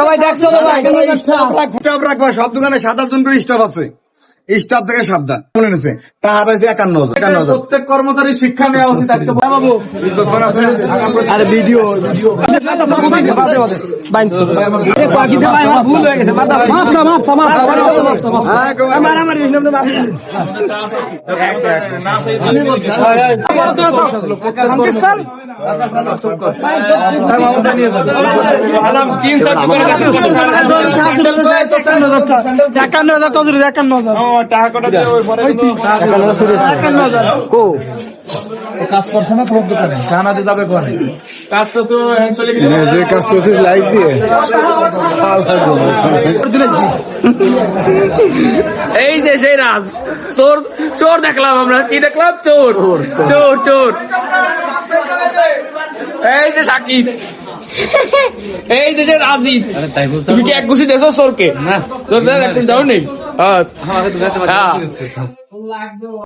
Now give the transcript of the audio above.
সবাই দেখছো স্টাফ রাখবা, সব দোকানে 7-8 জন করে স্টাফ আছে। স্টাফ থেকে সাবধান মনে নিছে তাহার হয়েছে 51,000। প্রত্যেক কর্মচারী শিক্ষা নেওয়া উচিত। আজকে বাবু আরে ভিডিও ভুল হয়ে গেছে কাজ করছে না তোমার দোকানে জানাতে যাবে কোনে কাজ তো চলে গেছে যে কাজ করছিস লাইভ দিয়ে এই যে সেই রাজ চোর চোর দেখলাম আমরা কি দেখলাম চোর চোর চোর এই যে সাকিব এই যে রাজীব তুমি কি এক ঘুষি দেছো চোরকে না চোর যাও নেই